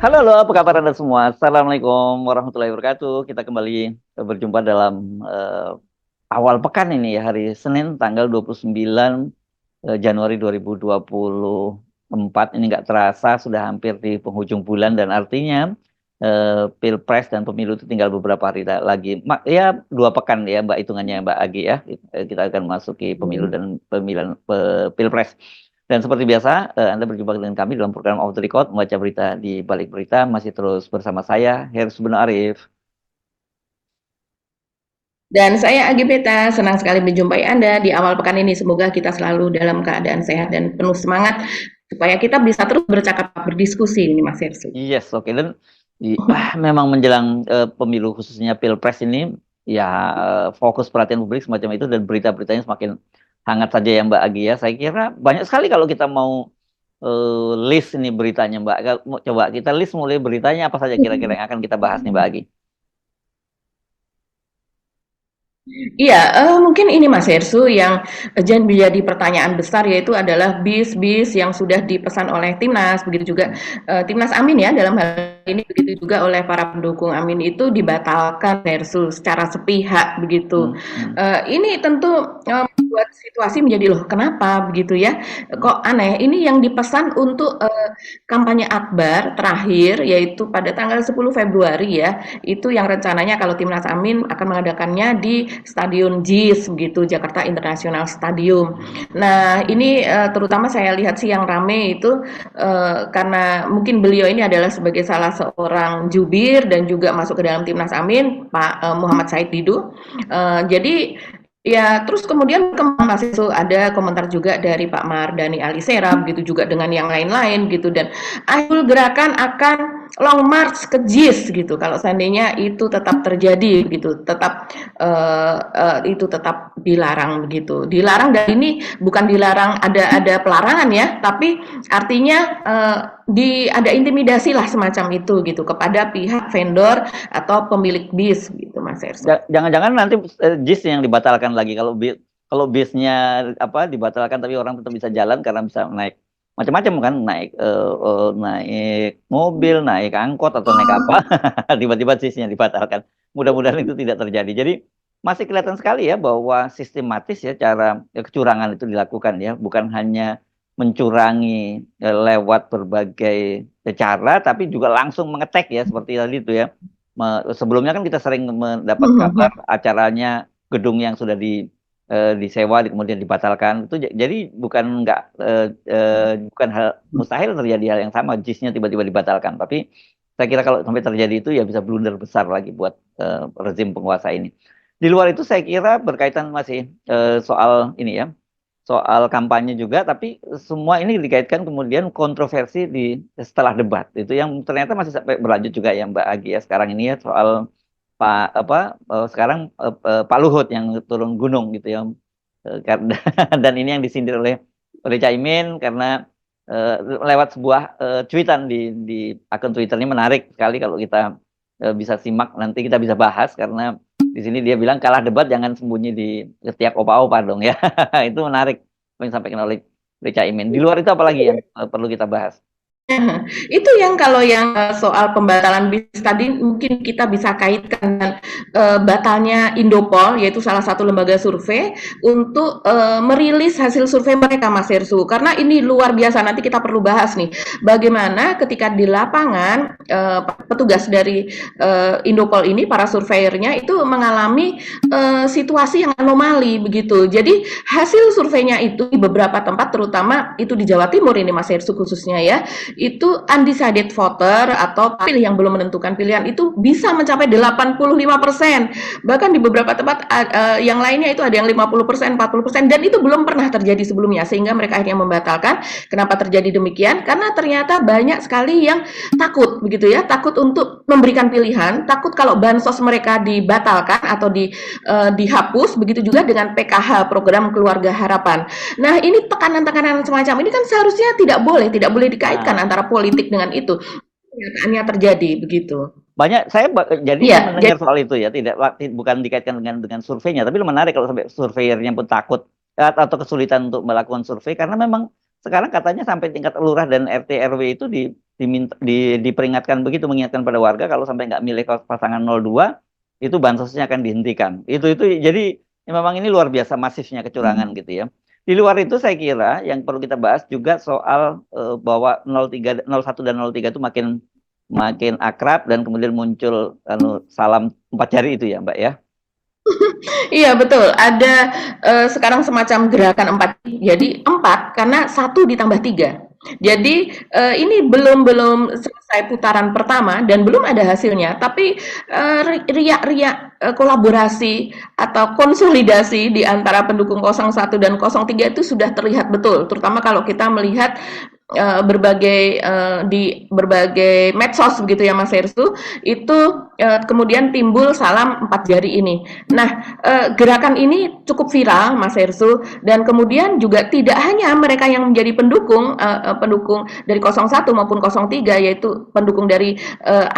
Halo, apa kabar Anda semua? Assalamualaikum warahmatullahi wabarakatuh. Kita kembali berjumpa dalam awal pekan ini ya, hari Senin tanggal 29 Januari 2024. Ini nggak terasa sudah hampir di penghujung bulan dan artinya Pilpres dan pemilu itu tinggal beberapa hari lagi. Ya, 2 pekan ya Mbak hitungannya Mbak Agi ya. Kita akan masuki pemilu dan pemilihan Pilpres. Dan seperti biasa, Anda berjumpa dengan kami dalam program Off the Record, membaca berita di balik berita, masih terus bersama saya, Hersy Arif. Dan saya Agi Beta, senang sekali menjumpai Anda di awal pekan ini. Semoga kita selalu dalam keadaan sehat dan penuh semangat supaya kita bisa terus bercakap berdiskusi ini Mas Hersu. Yes, oke. Dan memang menjelang pemilu khususnya Pilpres ini, ya fokus perhatian publik semacam itu dan berita-beritanya semakin hangat saja ya Mbak Agi ya. Saya kira banyak sekali kalau kita mau list ini beritanya Mbak. Coba kita list mulai beritanya apa saja kira-kira yang akan kita bahas nih Mbak Agi. Iya, mungkin ini Mas Hersu yang menjadi pertanyaan besar yaitu adalah bis-bis yang sudah dipesan oleh Timnas, begitu juga Timnas Amin ya dalam hal ini, begitu juga oleh para pendukung Amin itu dibatalkan Hersu secara sepihak begitu. Hmm, hmm, Ini tentu membuat situasi menjadi loh kenapa begitu ya? Kok aneh? Ini yang dipesan untuk kampanye akbar terakhir yaitu pada tanggal 10 Februari ya. Itu yang rencananya kalau Timnas Amin akan mengadakannya di Stadion JIS begitu, Jakarta International Stadium. Nah, ini terutama saya lihat sih yang rame itu karena mungkin beliau ini adalah sebagai salah seorang jubir dan juga masuk ke dalam Timnas Amin, Pak Muhammad Said Didu. Jadi ya, terus kemudian Mas itu ada komentar juga dari Pak Mardani Alisera, begitu juga dengan yang lain-lain gitu dan akhir gerakan akan long march ke JIS gitu. Kalau seandainya itu tetap terjadi gitu, tetap itu tetap dilarang begitu. Dilarang dan ini bukan dilarang ada pelarangan ya, tapi artinya ada intimidasi lah semacam itu gitu kepada pihak vendor atau pemilik bis gitu Mas Erso. Jangan-jangan nanti JIS yang dibatalkan lagi kalau bisnya apa dibatalkan tapi orang tetap bisa jalan karena bisa naik macam-macam kan naik mobil, naik angkot atau naik apa tiba-tiba JIS-nya dibatalkan. Mudah-mudahan itu tidak terjadi. Jadi masih kelihatan sekali ya bahwa sistematis ya cara kecurangan itu dilakukan ya, bukan hanya mencurangi lewat berbagai cara tapi juga langsung mengetek ya seperti tadi itu ya. Sebelumnya kan kita sering mendapat kabar acaranya gedung yang sudah disewa kemudian dibatalkan itu jadi bukan nggak bukan hal mustahil terjadi hal yang sama JIS-nya tiba-tiba dibatalkan tapi saya kira kalau sampai terjadi itu ya bisa blunder besar lagi buat rezim penguasa ini. Di luar itu saya kira berkaitan masih soal ini ya soal kampanye juga, tapi semua ini dikaitkan kemudian kontroversi setelah debat itu yang ternyata masih sampai berlanjut juga ya Mbak Agi ya sekarang ini ya soal Pak apa sekarang Pak Luhut yang turun gunung gitu ya. Karena dan ini yang disindir oleh Caimin karena eh, lewat sebuah cuitan di akun Twitternya menarik sekali kalau kita bisa simak nanti kita bisa bahas karena di sini dia bilang kalah debat jangan sembunyi di ketiak opa-opa dong ya. Itu menarik apa yang disampaikan oleh Caimin. Di luar itu apalagi yang perlu kita bahas? Itu yang kalau yang soal pembatalan bis tadi mungkin kita bisa kaitkan dengan batalnya Indopol yaitu salah satu lembaga survei untuk merilis hasil survei mereka Mas Hersu karena ini luar biasa nanti kita perlu bahas nih bagaimana ketika di lapangan petugas dari Indopol ini para surveyornya itu mengalami situasi yang anomali begitu jadi hasil surveinya itu di beberapa tempat terutama itu di Jawa Timur ini Mas Hersu khususnya ya itu undecided voter atau pilih yang belum menentukan pilihan itu bisa mencapai 85%. Bahkan di beberapa tempat yang lainnya itu ada yang 50%, 40% dan itu belum pernah terjadi sebelumnya sehingga mereka akhirnya membatalkan. Kenapa terjadi demikian? Karena ternyata banyak sekali yang takut begitu ya, takut untuk memberikan pilihan, takut kalau bansos mereka dibatalkan atau dihapus begitu juga dengan PKH program keluarga harapan. Nah, ini tekanan-tekanan semacam ini kan seharusnya tidak boleh dikaitkan Nah, antara politik dengan itu. Kenyataannya terjadi begitu. banyak saya jadinya Iya, mendengar soal itu ya tidak bukan dikaitkan dengan surveinya tapi menarik kalau sampai surveyornya pun takut atau kesulitan untuk melakukan survei karena memang sekarang katanya sampai tingkat lurah dan RT RW itu diperingatkan begitu, mengingatkan pada warga kalau sampai nggak milih pasangan 02 itu bansosnya akan dihentikan. Itu jadi memang ini luar biasa masifnya kecurangan gitu ya. Di luar itu saya kira yang perlu kita bahas juga soal bahwa 03, 01 dan 03 itu makin akrab dan kemudian muncul salam 4 jari itu ya Mbak ya. Iya betul, ada sekarang semacam gerakan 4. Jadi 4 karena 1 ditambah 3. Jadi ini belum selesai putaran pertama dan belum ada hasilnya, tapi riak-riak kolaborasi atau konsolidasi di antara pendukung 01 dan 03 itu sudah terlihat betul, terutama kalau kita melihat di berbagai medsos begitu ya Mas Hersu, itu kemudian timbul salam 4 jari ini. Nah, gerakan ini cukup viral Mas Hersu, dan kemudian juga tidak hanya mereka yang menjadi pendukung dari 01 maupun 03, yaitu pendukung dari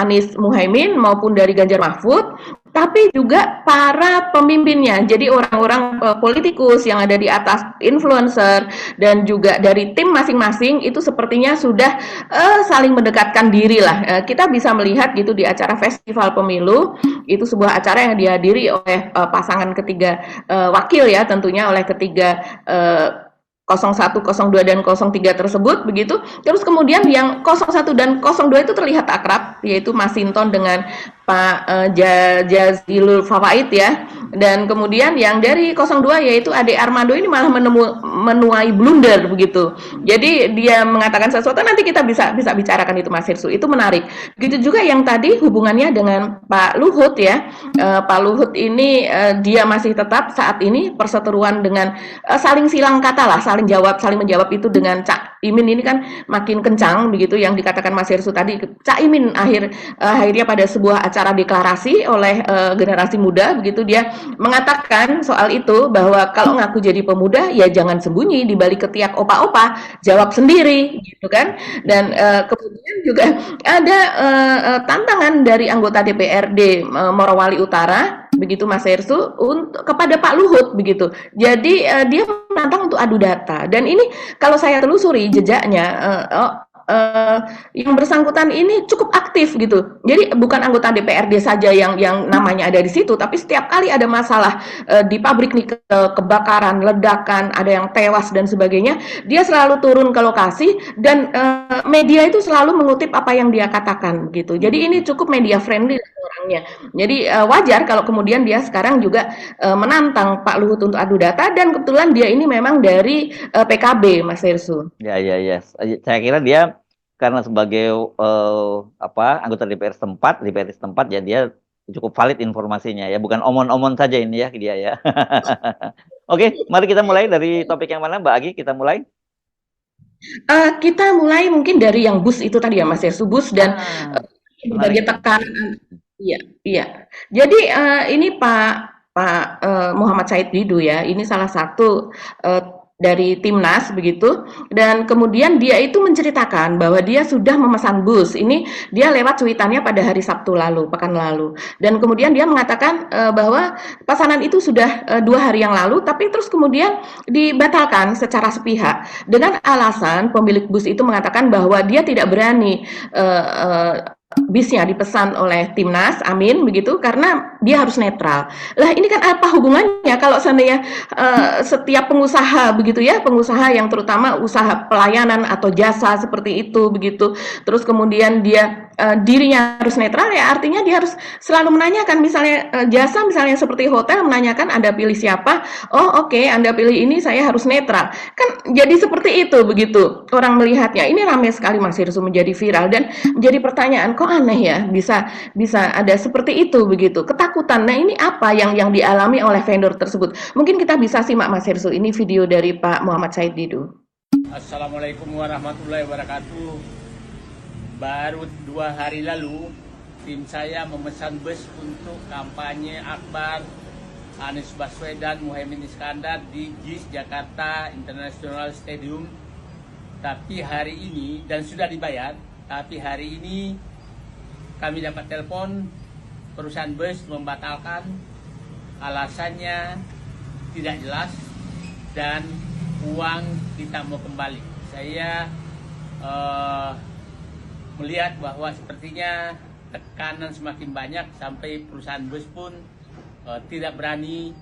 Anies Muhaimin maupun dari Ganjar Mahfud, tapi juga para pemimpinnya. Jadi orang-orang politikus yang ada di atas, influencer, dan juga dari tim masing-masing itu sepertinya sudah saling mendekatkan diri lah. Kita bisa melihat gitu di acara festival pemilu, itu sebuah acara yang dihadiri oleh pasangan ketiga wakil ya, tentunya oleh ketiga 01, 02, dan 03 tersebut begitu. Terus kemudian yang 01 dan 02 itu terlihat akrab, yaitu Mas Sinton dengan Pak Jazilul Fawait ya. Dan kemudian yang dari 02 yaitu Ade Armando ini malah menuai blunder begitu. Jadi dia mengatakan sesuatu, nanti kita bisa bicarakan itu Mas Hirsu. Itu menarik. Begitu juga yang tadi hubungannya dengan Pak Luhut ya. Pak Luhut ini dia masih tetap saat ini perseteruan dengan saling silang kata lah, saling menjawab itu dengan Cak Imin ini kan makin kencang begitu, yang dikatakan Mas Hirsu tadi. Cak Imin akhirnya pada sebuah acara deklarasi oleh generasi muda begitu, dia mengatakan soal itu bahwa kalau ngaku jadi pemuda ya jangan sembunyi di balik ketiak opa-opa, jawab sendiri gitu kan. Dan kemudian juga ada tantangan dari anggota DPRD Morowali Utara begitu Mas Hersu kepada Pak Luhut begitu. Jadi dia menantang untuk adu data, dan ini kalau saya telusuri jejaknya yang bersangkutan ini cukup aktif gitu. Jadi bukan anggota DPRD saja yang namanya ada di situ, tapi setiap kali ada masalah di pabrik nikel, kebakaran, ledakan, ada yang tewas dan sebagainya, dia selalu turun ke lokasi, dan media itu selalu mengutip apa yang dia katakan gitu. Jadi ini cukup media friendly orangnya. Jadi wajar kalau kemudian dia sekarang juga menantang Pak Luhut untuk adu data, dan kebetulan dia ini memang dari PKB Mas Hersu. Ya. Saya kira dia karena sebagai anggota DPR setempat ya dia cukup valid informasinya ya, bukan omon-omon saja ini ya dia ya. Oke, mari kita mulai dari topik yang mana Mbak Agi, kita mulai. Kita mulai mungkin dari yang bus itu tadi ya Mas Hersu, bus dan berbagai tekanan. Iya. Jadi ini Pak Muhammad Said Didu ya, ini salah satu dari Timnas begitu, dan kemudian dia itu menceritakan bahwa dia sudah memesan bus. Ini dia lewat cuitannya pada hari Sabtu lalu, pekan lalu, dan kemudian dia mengatakan bahwa pesanan itu sudah 2 hari yang lalu, tapi terus kemudian dibatalkan secara sepihak dengan alasan pemilik bus itu mengatakan bahwa dia tidak berani bisnya dipesan oleh Timnas Amin begitu karena dia harus netral. Lah ini kan apa hubungannya kalau seandainya setiap pengusaha begitu ya, pengusaha yang terutama usaha pelayanan atau jasa seperti itu begitu, terus kemudian dia dirinya harus netral, ya artinya dia harus selalu menanyakan, misalnya jasa misalnya seperti hotel menanyakan Anda pilih siapa, oh oke, Anda pilih ini, saya harus netral, kan jadi seperti itu begitu orang melihatnya. Ini ramai sekali Mas Hirsu, menjadi viral dan menjadi pertanyaan, kok aneh ya bisa ada seperti itu begitu, ketakutan. Nah ini apa yang dialami oleh vendor tersebut? Mungkin kita bisa simak Mas Hirsu, ini video dari Pak Muhammad Said Didu. Assalamualaikum warahmatullahi wabarakatuh. Baru 2 hari lalu, tim saya memesan bus untuk kampanye akbar Anies Baswedan Muhaimin Iskandar di GIS Jakarta International Stadium. Tapi hari ini, dan sudah dibayar, tapi hari ini kami dapat telepon perusahaan bus membatalkan, alasannya tidak jelas dan uang tidak mau kembali. Saya melihat bahwa sepertinya tekanan semakin banyak sampai perusahaan bus pun tidak berani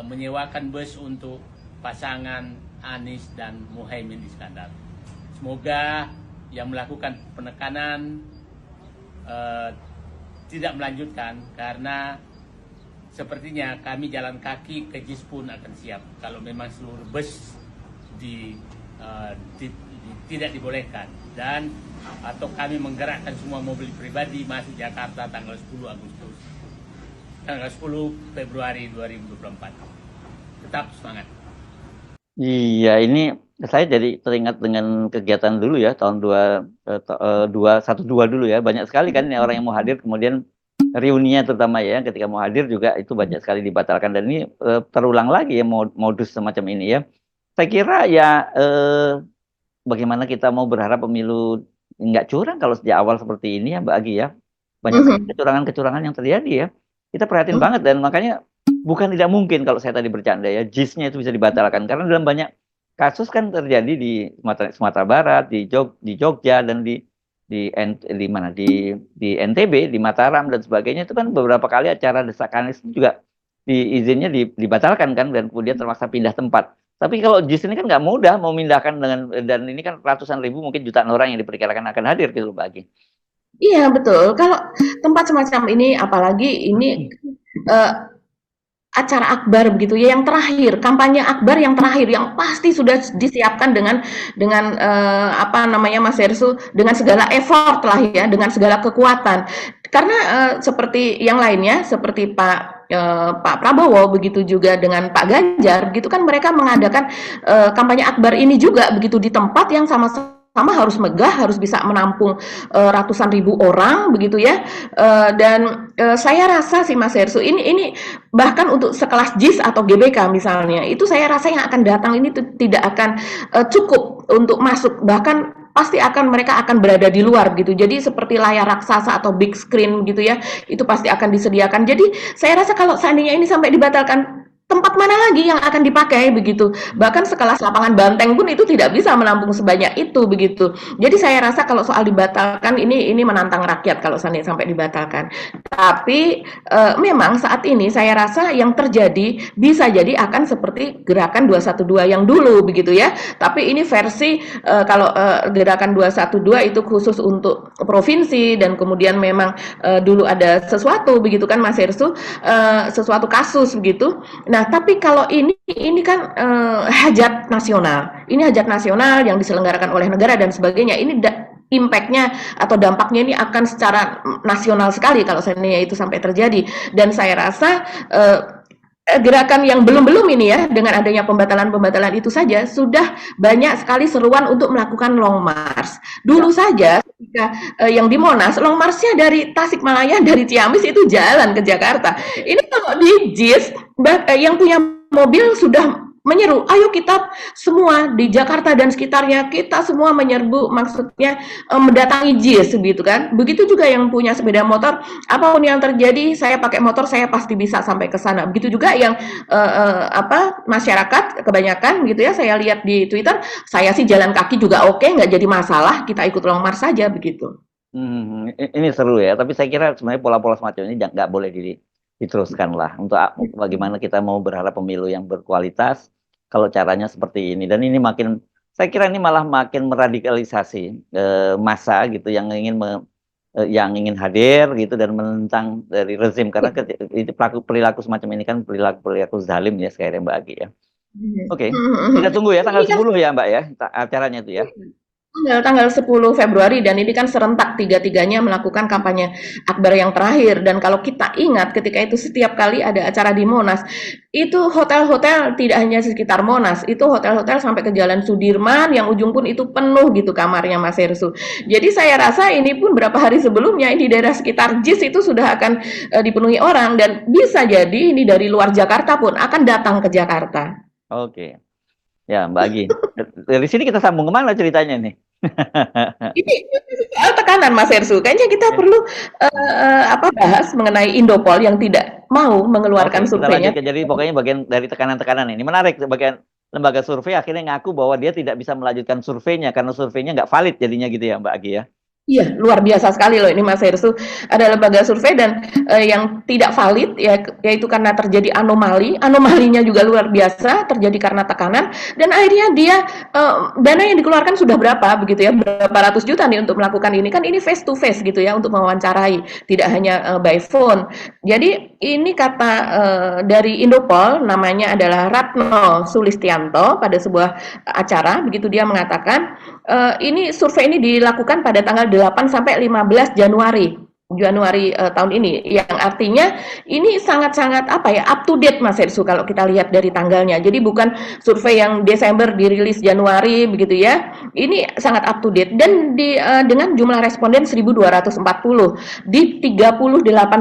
menyewakan bus untuk pasangan Anies dan Muhaimin Iskandar. Semoga yang melakukan penekanan tidak melanjutkan, karena sepertinya kami jalan kaki ke JIS pun akan siap kalau memang seluruh bus tidak dibolehkan, dan atau kami menggerakkan semua mobil pribadi masuk Jakarta tanggal 10 Februari 2024. Tetap semangat. Iya, ini saya jadi teringat dengan kegiatan dulu ya, tahun 212 dulu ya. Banyak sekali kan orang yang mau hadir, kemudian reuninya terutama ya, ketika mau hadir juga itu banyak sekali dibatalkan. Dan ini terulang lagi ya modus semacam ini ya. Saya kira ya bagaimana kita mau berharap pemilu nggak curang kalau sejak awal seperti ini ya Mbak Agi ya. Banyak sekali kecurangan-kecurangan yang terjadi ya. Kita perhatiin banget, dan makanya bukan tidak mungkin kalau saya tadi bercanda ya, JIS-nya itu bisa dibatalkan. Karena dalam banyak kasus kan terjadi di Sumatera Barat, di Jogja, dan di NTB, di Mataram dan sebagainya. Itu kan beberapa kali acara desakan itu juga izinnya dibatalkan kan, dan kemudian terpaksa pindah tempat. Tapi kalau JIS ini kan nggak mudah mau memindahkan dan ini kan ratusan ribu mungkin jutaan orang yang diperkirakan akan hadir gitu Mbak Agi. Iya, betul. Kalau tempat semacam ini, apalagi ini acara akbar begitu ya, yang terakhir, kampanye akbar yang terakhir, yang pasti sudah disiapkan dengan apa namanya Mas Hersu, dengan segala effort lah ya, dengan segala kekuatan. Karena seperti yang lainnya, seperti Pak Prabowo, begitu juga dengan Pak Ganjar, begitu kan mereka mengadakan kampanye akbar ini juga begitu di tempat yang sama harus megah, harus bisa menampung ratusan ribu orang begitu ya. Dan saya rasa sih Mas Hersu, ini bahkan untuk sekelas JIS atau GBK misalnya, itu saya rasa yang akan datang ini tidak akan cukup untuk masuk, bahkan pasti mereka akan berada di luar gitu. Jadi seperti layar raksasa atau big screen gitu ya, itu pasti akan disediakan. Jadi saya rasa kalau seandainya ini sampai dibatalkan, tempat mana lagi yang akan dipakai begitu. Bahkan sekelas lapangan banteng pun itu tidak bisa menampung sebanyak itu begitu. Jadi saya rasa kalau soal dibatalkan ini menantang rakyat kalau sampai dibatalkan. Tapi memang saat ini saya rasa yang terjadi bisa jadi akan seperti gerakan 212 yang dulu begitu ya. Tapi ini versi kalau gerakan 212 itu khusus untuk provinsi, dan kemudian memang dulu ada sesuatu begitu kan Mas Hersu, sesuatu kasus begitu. Nah, tapi kalau ini kan hajat nasional. Ini hajat nasional yang diselenggarakan oleh negara dan sebagainya. Ini impact-nya atau dampaknya ini akan secara nasional sekali kalau seandainya itu sampai terjadi. Dan saya rasa gerakan yang belum ini ya, dengan adanya pembatalan itu saja sudah banyak sekali seruan untuk melakukan long march. Dulu saja ketika yang di Monas, long march-nya dari Tasikmalaya, dari Ciamis itu jalan ke Jakarta. Ini kalau di JIS yang punya mobil sudah menyeru, ayo kita semua di Jakarta dan sekitarnya, kita semua menyerbu, maksudnya mendatangi JIS gitu kan. Begitu juga yang punya sepeda motor, apapun yang terjadi, saya pakai motor, saya pasti bisa sampai ke sana. Begitu juga yang masyarakat kebanyakan gitu ya, saya lihat di Twitter, saya sih jalan kaki juga oke, nggak jadi masalah, kita ikut long march saja begitu. Ini seru ya, tapi saya kira sebenarnya pola-pola semacam ini nggak boleh diteruskan lah. Untuk bagaimana kita mau berharap pemilu yang berkualitas kalau caranya seperti ini. Dan ini saya kira ini malah makin meradikalisasi massa gitu yang ingin hadir gitu dan menentang dari rezim, karena perilaku semacam ini kan perilaku zalim ya sekali Mbak Agi ya. Oke. Kita tunggu ya tanggal 10 ya Mbak ya acaranya itu ya. Tanggal 10 Februari, dan ini kan serentak tiga-tiganya melakukan kampanye akbar yang terakhir. Dan kalau kita ingat ketika itu setiap kali ada acara di Monas, itu hotel-hotel tidak hanya sekitar Monas, itu hotel-hotel sampai ke Jalan Sudirman yang ujung pun itu penuh gitu kamarnya Mas Hersu. Jadi saya rasa ini pun berapa hari sebelumnya di daerah sekitar JIS itu sudah akan dipenuhi orang, dan bisa jadi ini dari luar Jakarta pun akan datang ke Jakarta. Oke. Ya, Mbak Agi. Dari sini kita sambung kemana ceritanya nih? Ini soal tekanan Mas Hersu. Kayaknya kita perlu bahas mengenai Indopol yang tidak mau mengeluarkan surveinya. Jadi pokoknya bagian dari tekanan-tekanan ini. Menarik, bagian lembaga survei akhirnya ngaku bahwa dia tidak bisa melanjutkan surveinya karena surveinya nggak valid jadinya gitu ya Mbak Agi ya? Iya, luar biasa sekali loh ini Mas Herssu. Ada lembaga survei dan yang tidak valid ya, yaitu karena terjadi anomali. Anomalinya juga luar biasa, terjadi karena tekanan dan akhirnya dia dana yang dikeluarkan sudah berapa begitu ya, berapa ratus juta nih untuk melakukan ini. Kan ini face to face gitu ya untuk mewawancarai, tidak hanya by phone. Jadi ini kata dari Indopol namanya adalah Ratno Sulistianto pada sebuah acara begitu dia mengatakan ini survei ini dilakukan pada tanggal 8 sampai 15 Januari tahun ini, yang artinya ini sangat-sangat apa ya, up to date Mas Herssu kalau kita lihat dari tanggalnya. Jadi bukan survei yang Desember dirilis Januari begitu ya. Ini sangat up to date dan dengan jumlah responden 1.240 di 38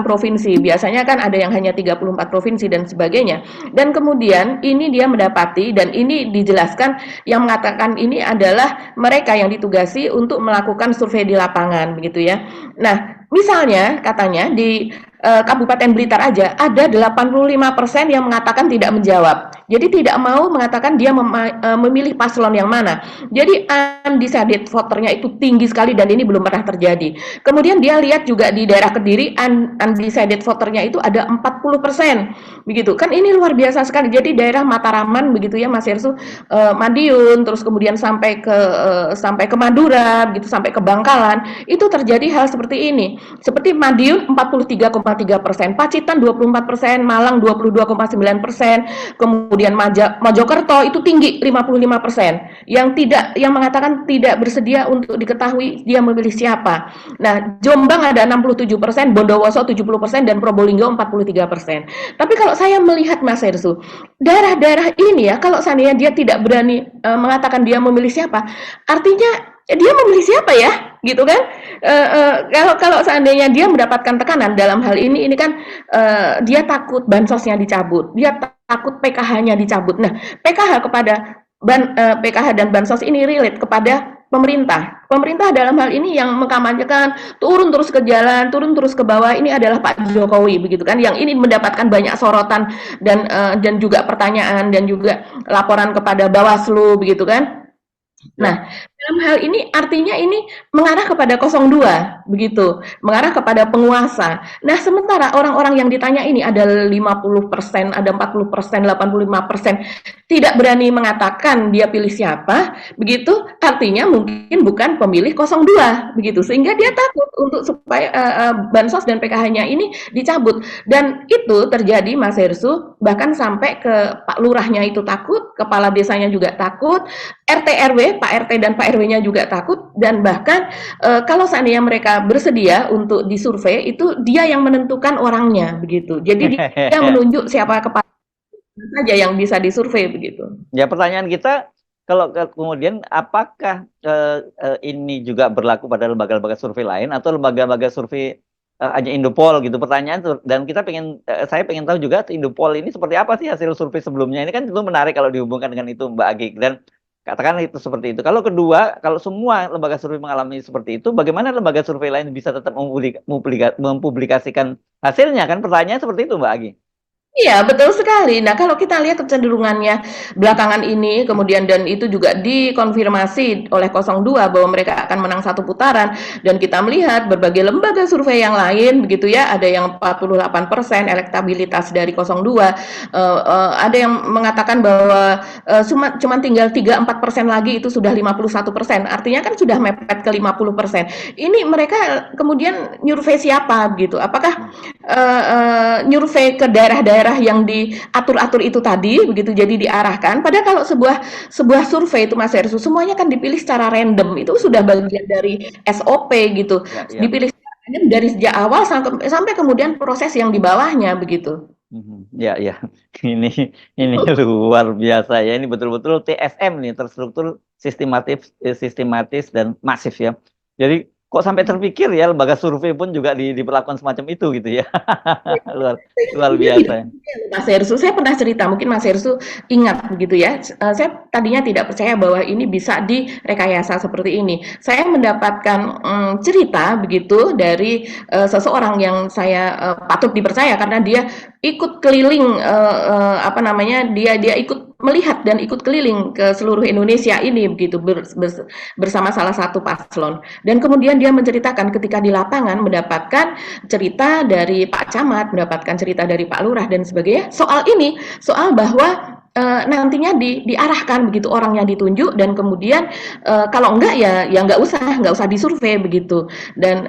provinsi. Biasanya kan ada yang hanya 34 provinsi dan sebagainya. Dan kemudian ini dia mendapati dan ini dijelaskan yang mengatakan ini adalah mereka yang ditugasi untuk melakukan survei di lapangan begitu ya. Nah, misalnya katanya di Kabupaten Blitar aja ada 85% yang mengatakan tidak menjawab. Jadi tidak mau mengatakan dia memilih paslon yang mana. Jadi undecided voternya itu tinggi sekali dan ini belum pernah terjadi. Kemudian dia lihat juga di daerah Kediri undecided voternya itu ada 40%. Begitu. Kan ini luar biasa sekali. Jadi daerah Mataraman begitu ya Mas Herssu, Madiun terus kemudian sampai ke Madura begitu sampai ke Bangkalan itu terjadi hal seperti ini. Seperti Madiun 43,3%, Pacitan 24%, Malang 22,9%, kemudian Mojokerto itu tinggi 55%. Yang mengatakan tidak bersedia untuk diketahui dia memilih siapa. Nah, Jombang ada 67%, Bondowoso 70% dan Probolinggo 43%. Tapi kalau saya melihat Mas Herssu, daerah-daerah ini ya kalau seandainya dia tidak berani mengatakan dia memilih siapa, artinya dia memilih siapa ya, gitu kan? Kalau seandainya dia mendapatkan tekanan dalam hal ini kan dia takut bansosnya dicabut, dia takut PKH-nya dicabut. Nah, PKH PKH dan bansos ini relate kepada pemerintah. Pemerintah dalam hal ini yang mengkampanyekan turun terus ke jalan, turun terus ke bawah ini adalah Pak Jokowi begitu kan, yang ini mendapatkan banyak sorotan dan juga pertanyaan dan juga laporan kepada Bawaslu begitu kan. Nah, dalam hal ini artinya ini mengarah kepada 02 begitu, mengarah kepada penguasa. Nah, sementara orang-orang yang ditanya ini ada 50%, ada 40%, 85% tidak berani mengatakan dia pilih siapa, begitu artinya mungkin bukan pemilih 02 begitu. Sehingga dia takut untuk supaya bansos dan PKH-nya ini dicabut. Dan itu terjadi Mas Herssu, bahkan sampai ke Pak Lurahnya itu takut, kepala desanya juga takut, RT RW, Pak RT dan Pak RW-nya juga takut, dan bahkan kalau seandainya mereka bersedia untuk disurvei itu dia yang menentukan orangnya begitu. Jadi dia menunjuk siapa kepala saja yang bisa disurvei begitu. Ya, pertanyaan kita kalau kemudian apakah ini juga berlaku pada lembaga-lembaga survei lain atau lembaga-lembaga survei hanya Indopol gitu, pertanyaan dan kita saya pengen tahu juga Indopol ini seperti apa sih hasil survei sebelumnya. Ini kan tentu menarik kalau dihubungkan dengan itu Mbak Agi, dan katakan itu seperti itu. Kalau kedua, kalau semua lembaga survei mengalami seperti itu, bagaimana lembaga survei lain bisa tetap mempublikasikan hasilnya? Kan pertanyaannya seperti itu Mbak Agi. Iya, betul sekali. Nah, kalau kita lihat kecenderungannya belakangan ini, kemudian dan itu juga dikonfirmasi oleh 02 bahwa mereka akan menang satu putaran, dan kita melihat berbagai lembaga survei yang lain, begitu ya, ada yang 48% elektabilitas dari 02, ada yang mengatakan bahwa cuma tinggal 3-4% lagi itu sudah 51%, artinya kan sudah mepet ke 50%. Ini mereka kemudian nyurvei siapa gitu? Apakah nyurvei ke daerah-daerah yang diatur-atur itu tadi begitu, jadi diarahkan. Padahal kalau sebuah survei itu Mas Herssu semuanya kan dipilih secara random, itu sudah bagian dari SOP gitu. Ya. Dipilih secara random dari sejak awal sampai kemudian proses yang di bawahnya begitu. Ya, ini luar biasa ya. Ini betul-betul TSM nih, terstruktur, sistematis dan masif ya. Jadi kok sampai terpikir ya lembaga survei pun juga diperlakukan semacam itu gitu ya. luar biasa. Mas Herssu, saya pernah cerita, mungkin Mas Herssu ingat begitu ya. Saya tadinya tidak percaya bahwa ini bisa direkayasa seperti ini. Saya mendapatkan cerita begitu dari seseorang yang saya patut dipercaya karena dia ikut keliling dia ikut melihat dan ikut keliling ke seluruh Indonesia ini begitu bersama salah satu paslon, dan kemudian dia menceritakan ketika di lapangan mendapatkan cerita dari Pak Camat, mendapatkan cerita dari Pak Lurah dan sebagainya soal ini, soal bahwa nantinya diarahkan begitu orang yang ditunjuk, dan kemudian kalau enggak ya nggak usah disurvei begitu. Dan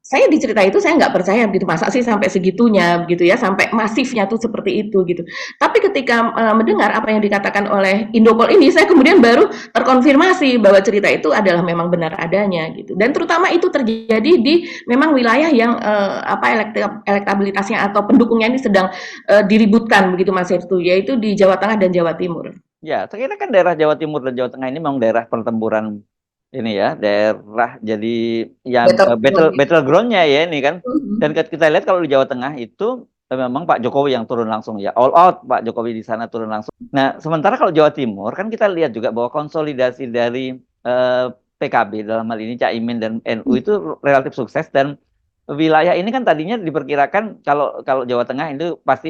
saya dicerita itu saya nggak percaya begitu, masa sih sampai segitunya begitu ya, sampai masifnya tuh seperti itu gitu. Tapi ketika mendengar apa yang dikatakan oleh Indopol ini, saya kemudian baru terkonfirmasi bahwa cerita itu adalah memang benar adanya gitu. Dan terutama itu terjadi di memang wilayah yang elektabilitasnya atau pendukungnya ini sedang diributkan begitu Mas Hertu, yaitu di Jawa Tengah dan Jawa Timur. Ya, saya kira kan daerah Jawa Timur dan Jawa Tengah ini memang daerah pertempuran ini ya, daerah jadi yang battlegroundnya ya ini kan. Dan kita lihat kalau di Jawa Tengah itu memang Pak Jokowi yang turun langsung ya, all out Pak Jokowi di sana turun langsung. Nah, sementara kalau Jawa Timur kan kita lihat juga bahwa konsolidasi dari PKB dalam hal ini Caimin dan NU itu relatif sukses, dan wilayah ini kan tadinya diperkirakan kalau Jawa Tengah itu pasti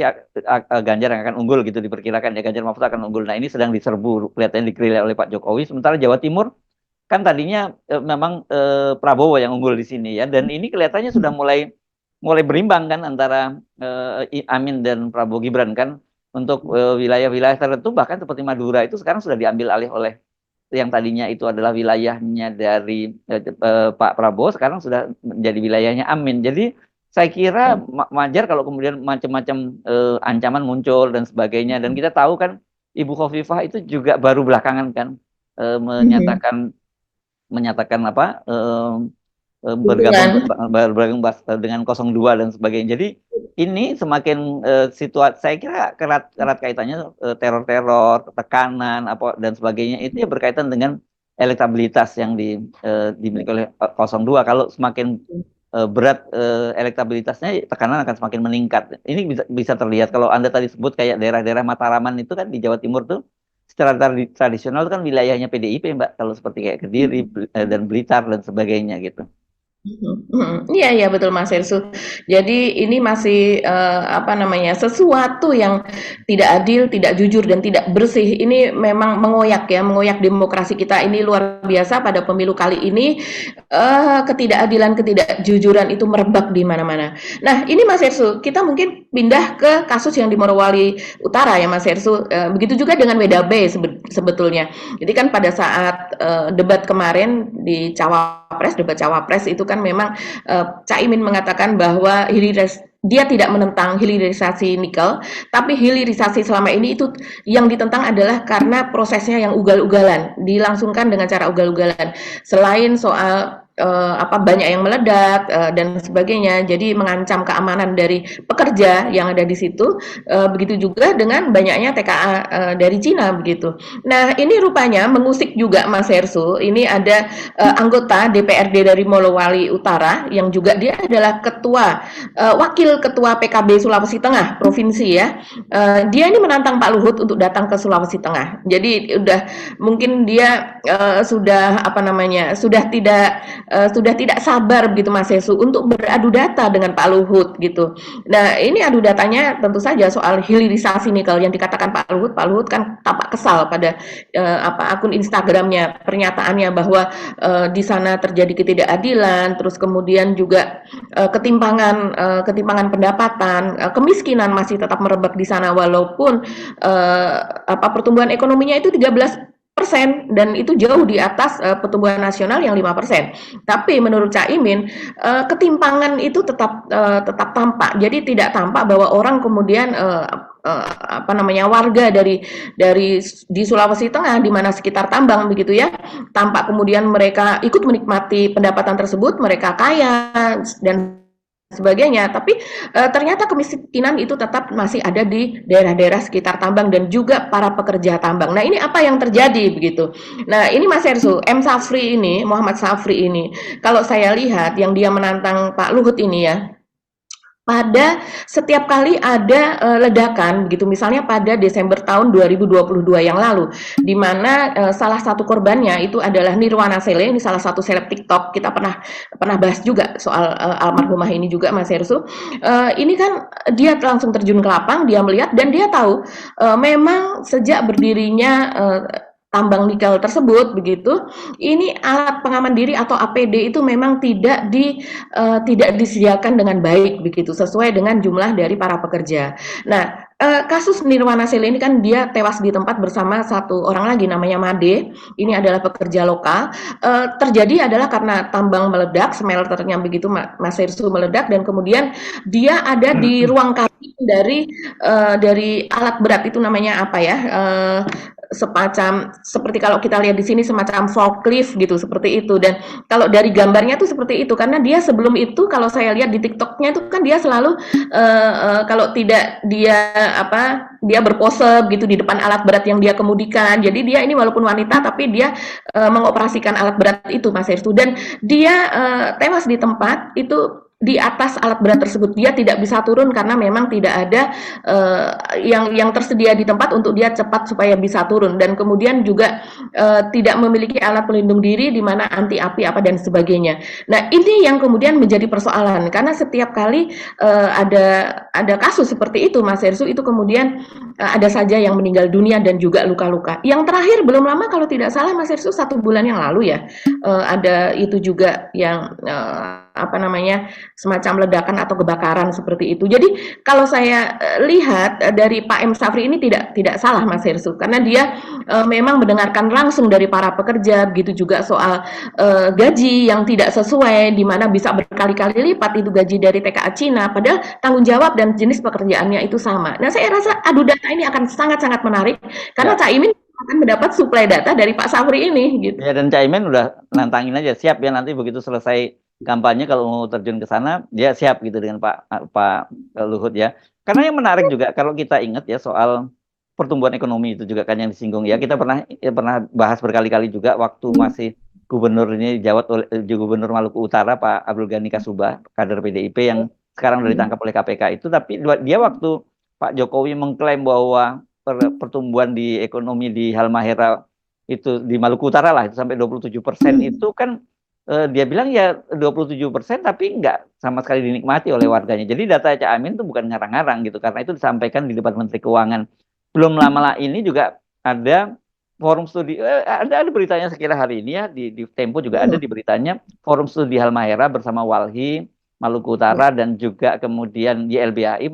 Ganjar yang akan unggul gitu, diperkirakan ya Ganjar Mahfud akan unggul. Nah, ini sedang diserbu kelihatannya dikelilingi oleh Pak Jokowi, sementara Jawa Timur kan tadinya memang Prabowo yang unggul di sini ya, dan ini kelihatannya sudah mulai berimbang kan antara Amin dan Prabowo Gibran kan, untuk wilayah-wilayah tertentu bahkan seperti Madura itu sekarang sudah diambil alih oleh yang tadinya itu adalah wilayahnya dari Pak Prabowo, sekarang sudah menjadi wilayahnya Amin. Jadi saya kira wajar kalau kemudian macam-macam ancaman muncul dan sebagainya, dan kita tahu kan Ibu Khofifah itu juga baru belakangan kan menyatakan apa bergabung dengan 02 dan sebagainya. Jadi ini semakin situasi, saya kira erat kaitannya teror-teror, tekanan apa dan sebagainya itu ya berkaitan dengan elektabilitas yang dimiliki oleh 02. Kalau semakin berat elektabilitasnya, tekanan akan semakin meningkat. Ini bisa terlihat kalau Anda tadi sebut kayak daerah-daerah Mataraman itu kan di Jawa Timur tuh secara tradisional kan wilayahnya PDIP Mbak, kalau seperti kayak Kediri dan Blitar dan sebagainya gitu. Iya betul Mas Hersu. Jadi ini masih sesuatu yang tidak adil, tidak jujur dan tidak bersih. Ini memang mengoyak demokrasi kita ini luar biasa pada pemilu kali ini. Ketidakadilan, ketidakjujuran itu merebak di mana-mana. Nah, ini Mas Hersu, kita mungkin pindah ke kasus yang di Morowali Utara ya Mas Hersu. Begitu juga dengan Weda B sebetulnya. Jadi kan pada saat debat kemarin di debat Cawapres itu kan memang Caimin mengatakan bahwa dia tidak menentang hilirisasi nikel, tapi hilirisasi selama ini itu yang ditentang adalah karena prosesnya yang ugal-ugalan, dilangsungkan dengan cara ugal-ugalan. Selain soal banyak yang meledak dan sebagainya, jadi mengancam keamanan dari pekerja yang ada di situ. Begitu juga dengan banyaknya TKA dari Cina begitu. Nah, ini rupanya mengusik juga Mas Hersu. Ini ada anggota DPRD dari Morowali Utara yang juga dia adalah wakil ketua PKB Sulawesi Tengah provinsi ya. Dia ini menantang Pak Luhut untuk datang ke Sulawesi Tengah. Jadi mungkin dia sudah tidak sabar begitu Mas Hersu untuk beradu data dengan Pak Luhut gitu. Nah, ini adu datanya tentu saja soal hilirisasi nikel yang dikatakan Pak Luhut kan tampak kesal pada akun Instagramnya, pernyataannya bahwa di sana terjadi ketidakadilan, terus kemudian juga ketimpangan pendapatan, kemiskinan masih tetap merebak di sana walaupun pertumbuhan ekonominya itu 13%, dan itu jauh di atas pertumbuhan nasional yang 5%. Tapi menurut Caimin ketimpangan itu tetap tampak. Jadi tidak tampak bahwa orang kemudian warga di Sulawesi Tengah di mana sekitar tambang begitu ya, tampak kemudian mereka ikut menikmati pendapatan tersebut, mereka kaya dan sebagainya, tapi ternyata kemiskinan itu tetap masih ada di daerah-daerah sekitar tambang dan juga para pekerja tambang. Nah, ini apa yang terjadi begitu. Nah, ini Mas Hersu, Muhammad Safri ini, kalau saya lihat yang dia menantang Pak Luhut ini ya, pada setiap kali ada ledakan begitu, misalnya pada Desember tahun 2022 yang lalu, di mana salah satu korbannya itu adalah Nirwana Sele, ini salah satu seleb TikTok. Kita pernah bahas juga soal almarhumah ini juga, Mas Hersu. Ini kan dia langsung terjun ke lapang, dia melihat dan dia tahu memang sejak berdirinya tambang nikel tersebut begitu, ini alat pengaman diri atau APD itu memang tidak disediakan dengan baik begitu, sesuai dengan jumlah dari para pekerja. Nah, kasus Nirwana Sele ini kan dia tewas di tempat bersama satu orang lagi namanya Made. Ini adalah pekerja lokal. Terjadi adalah karena tambang meledak, smelternya begitu Mas Hersu meledak dan kemudian dia ada di ruang kabin dari alat berat itu namanya apa ya? Semacam seperti kalau kita lihat di sini semacam forklift gitu, seperti itu. Dan kalau dari gambarnya tuh seperti itu, karena dia sebelum itu kalau saya lihat di TikToknya itu kan dia selalu kalau tidak dia berpose gitu di depan alat berat yang dia kemudikan. Jadi dia ini walaupun wanita tapi dia mengoperasikan alat berat itu, Mas Hersu, dan dia tewas di tempat itu di atas alat berat tersebut. Dia tidak bisa turun karena memang tidak ada yang tersedia di tempat untuk dia cepat supaya bisa turun, dan kemudian juga tidak memiliki alat pelindung diri di mana anti api apa dan sebagainya. Nah, ini yang kemudian menjadi persoalan karena setiap kali ada kasus seperti itu, Mas Hersu, itu kemudian ada saja yang meninggal dunia dan juga luka-luka. Yang terakhir belum lama kalau tidak salah, Mas Hersu, 1 bulan yang lalu ya, ada itu juga yang semacam ledakan atau kebakaran seperti itu. Jadi kalau saya lihat dari Pak M. Safri ini tidak salah, Mas Hersu, karena dia memang mendengarkan langsung dari para pekerja, begitu juga soal gaji yang tidak sesuai, di mana bisa berkali-kali lipat itu gaji dari TKA Cina, padahal tanggung jawab dan jenis pekerjaannya itu sama. Nah, saya rasa adu data ini akan sangat-sangat menarik karena Caimin akan mendapat suplai data dari Pak Safri ini gitu. Ya, dan Caimin udah nantangin aja, siap ya nanti begitu selesai kampanye kalau mau terjun ke sana dia siap gitu dengan Pak Luhut ya. Karena yang menarik juga kalau kita ingat ya soal pertumbuhan ekonomi itu juga kan yang disinggung ya. Kita pernah bahas berkali-kali juga waktu masih gubernur ini dijawab oleh Gubernur Maluku Utara Pak Abdul Ghani Kasubah, kader PDIP yang sekarang sudah ditangkap oleh KPK itu, tapi dia waktu Pak Jokowi mengklaim bahwa pertumbuhan di ekonomi di Halmahera itu di Maluku Utara lah itu sampai 27% itu kan dia bilang ya 27% tapi nggak sama sekali dinikmati oleh warganya. Jadi data Cak Amin itu bukan ngarang-ngarang gitu, karena itu disampaikan di depan Menteri Keuangan. Belum lama ini juga ada forum studi, ada beritanya sekira hari ini ya, di Tempo juga ada di beritanya, forum studi Halmahera bersama Walhi, Maluku Utara, dan juga kemudian YLBHI